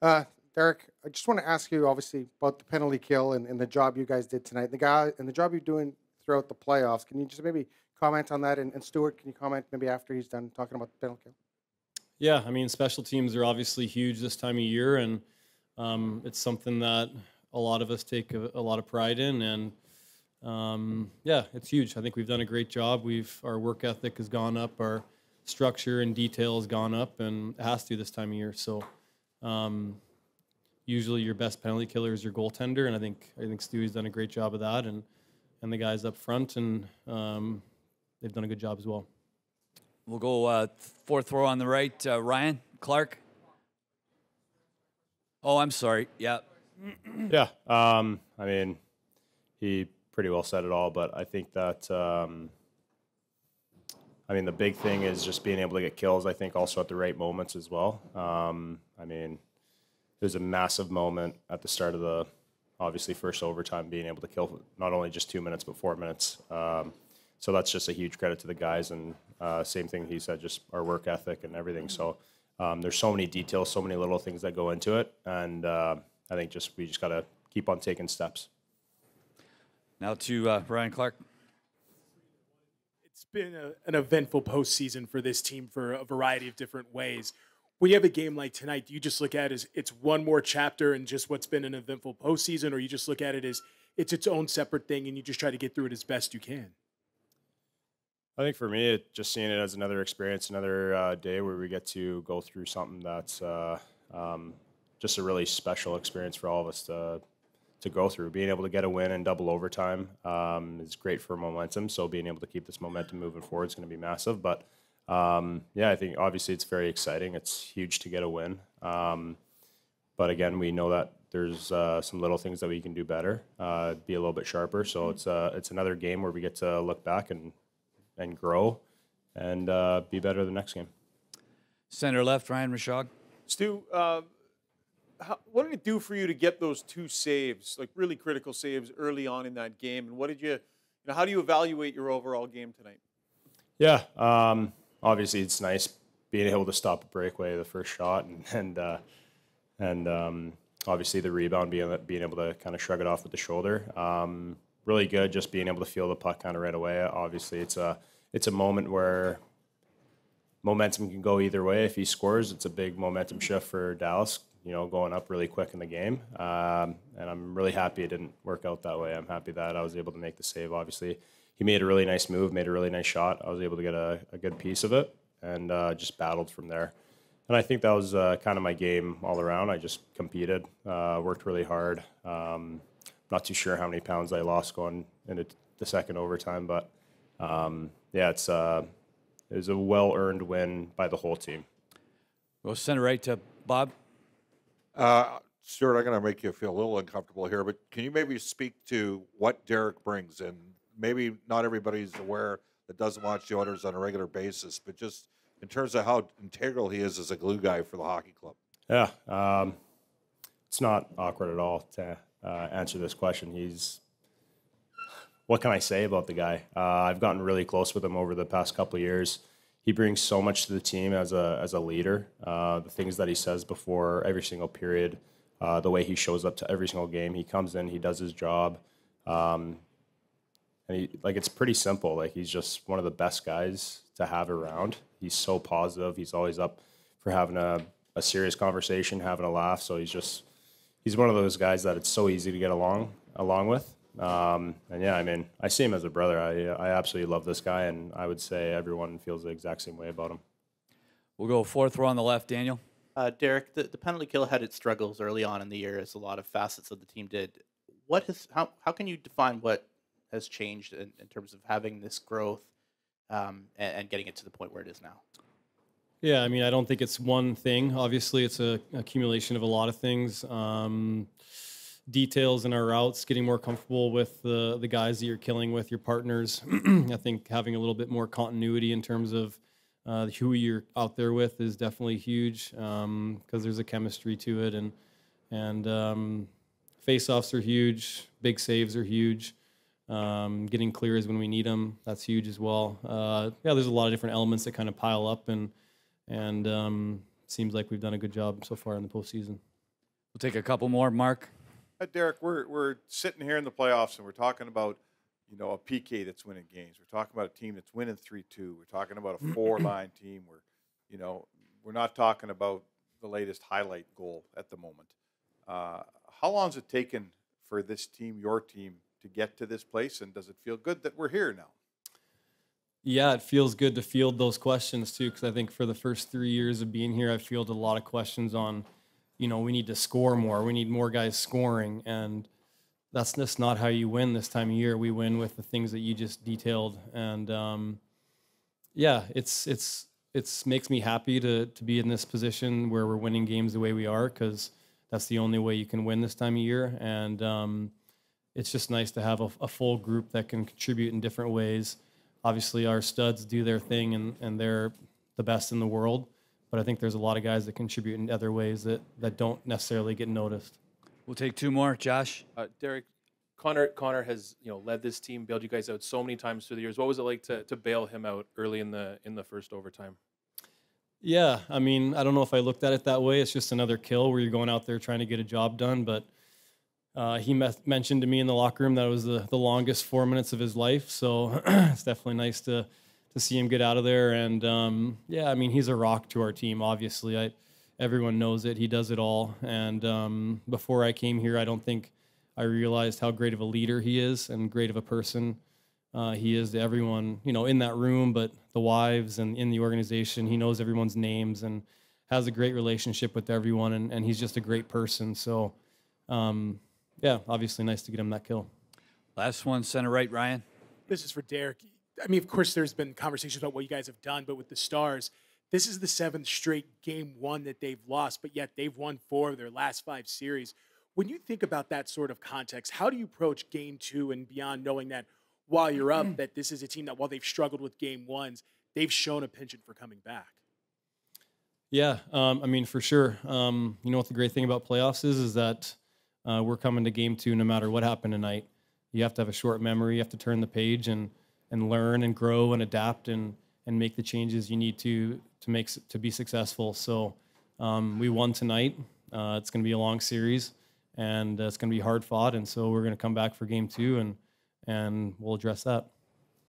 Derek, I just want to ask you, obviously, about the penalty kill and the job you guys did tonight. The job you're doing throughout the playoffs. Can you just maybe comment on that? And Stuart, can you comment maybe after he's done talking about the penalty kill? Yeah, I mean, special teams are obviously huge this time of year, and it's something that a lot of us take a lot of pride in. And yeah, it's huge. I think we've done a great job. Our work ethic has gone up, our structure and detail has gone up, and it has to this time of year. So um, usually, your best penalty killer is your goaltender, and I think Stewie's done a great job of that, and the guys up front, and they've done a good job as well. We'll go fourth row on the right. Ryan Clark. Oh, I'm sorry. Yeah. Yeah. I mean, he pretty well said it all, but I think that, I mean, the big thing is just being able to get kills, I think, also at the right moments as well. I mean, there's a massive moment at the start of the, obviously, first overtime, being able to kill not only just 2 minutes, but 4 minutes. So that's just a huge credit to the guys. And same thing he said, just our work ethic and everything. So there's so many details, so many little things that go into it. And I think we just got to keep on taking steps. Now to Ryan Clark. It's been an eventful postseason for this team for a variety of different ways. When you have a game like tonight, do you just look at it as it's one more chapter in just what's been an eventful postseason, or you just look at it as it's its own separate thing and you just try to get through it as best you can? I think for me, just seeing it as another experience, another day where we get to go through something that's just a really special experience for all of us to go through. Being able to get a win in double overtime is great for momentum. So being able to keep this momentum moving forward is going to be massive. But yeah, I think obviously it's very exciting. It's huge to get a win. But again, we know that there's some little things that we can do better, be a little bit sharper. So it's another game where we get to look back and grow and be better the next game. Center left, Ryan Rashog. Stu, what did it do for you to get those two saves, like really critical saves early on in that game? And what did how do you evaluate your overall game tonight? Yeah, obviously it's nice being able to stop a breakaway, the first shot, and obviously the rebound, being able to kind of shrug it off with the shoulder. Really good, just being able to feel the puck kind of right away. Obviously, it's a moment where momentum can go either way. If he scores, it's a big momentum shift for Dallas, going up really quick in the game. And I'm really happy it didn't work out that way. I'm happy that I was able to make the save. Obviously, he made a really nice move, made a really nice shot. I was able to get a good piece of it and just battled from there. And I think that was kind of my game all around. I just competed, worked really hard. Not too sure how many pounds I lost going into the second overtime, but yeah, it was a well-earned win by the whole team. We'll send it right to Bob. Stuart, I'm going to make you feel a little uncomfortable here, but can you maybe speak to what Derek brings? And maybe not everybody's aware that doesn't watch the Oilers on a regular basis, but just in terms of how integral he is as a glue guy for the hockey club. Yeah, it's not awkward at all to answer this question. What can I say about the guy? I've gotten really close with him over the past couple of years. He brings so much to the team as a leader. The things that he says before every single period, the way he shows up to every single game. He comes in, he does his job, and it's pretty simple. Like, he's just one of the best guys to have around. He's so positive. He's always up for having a serious conversation, having a laugh. So he's one of those guys that it's so easy to get along with. And yeah, I mean, I see him as a brother. I absolutely love this guy, and I would say everyone feels the exact same way about him. We'll go fourth row on the left, Daniel. Derek, the penalty kill had its struggles early on in the year, as a lot of facets of the team did. How can you define what has changed in terms of having this growth and getting it to the point where it is now? Yeah, I mean, I don't think it's one thing. Obviously, it's an accumulation of a lot of things. Details in our routes, getting more comfortable with the guys that you're killing with, your partners. I think having a little bbit more continuity in terms of who you're out there with is definitely huge, because there's a chemistry to it, and face-offs are huge, big saves are huge. Getting clears when we need them, that's huge as well. Yeah, there's a lot of different elements that kind of pile up, and seems like we've done a good job so far in the postseason. We'll take a couple more. Mark. Derek, we're sitting here in the playoffs and we're talking about, a PK that's winning games. We're talking about a team that's winning 3-2. We're talking about a 4-line team. We're not talking about the latest highlight goal at the moment. How long has it taken for this team, your team, to get to this place? And does it feel good that we're here now? Yeah, it feels good to field those questions too, because I think for the first 3 years of being here, I fielded a lot of questions on, we need to score more. We need more guys scoring. And that's just not how you win this time of year. We win with the things that you just detailed. And yeah, it's makes me happy to be in this position where we're winning games the way we are, because that's the only way you can win this time of year. And it's just nice to have a full group that can contribute in different ways. Obviously, our studs do their thing, and they're the best in the world. But I think there's a lot of guys that contribute in other ways that don't necessarily get noticed. We'll take two more. Josh. Derek, Connor has led this team, bailed you guys out so many times through the years. What was it like to bail him out early in the first overtime? Yeah, I mean, I don't know if I looked at it that way. It's just another kill where you're going out there trying to get a job done. But he mentioned to me in the locker room that it was the longest 4 minutes of his life. So it's definitely nice to see him get out of there. And yeah, I mean, he's a rock to our team. Obviously, everyone knows it. He does it all. And before I came here, I don't think I realized how great of a leader he is and great of a person he is to everyone, in that room, but the wives and in the organization. He knows everyone's names and has a great relationship with everyone. And he's just a great person. So, yeah, obviously nice to get him that kill. Last one, center right, Ryan. This is for Derek. I mean, of course, there's been conversations about what you guys have done, but with the Stars, this is the 7th straight game one that they've lost, but yet they've won 4 of their last 5 series. When you think about that sort of context, how do you approach game 2 and beyond, knowing that while you're up, that this is a team that while they've struggled with game ones, they've shown a penchant for coming back? Yeah, I mean, for sure. What the great thing about playoffs is that we're coming to game 2 no matter what happened tonight. You have to have a short memory. You have to turn the page and learn and grow and adapt and make the changes you need to be successful. So we won tonight. It's going to be a long series, and it's going to be hard fought. And so we're going to come back for game 2, and we'll address that.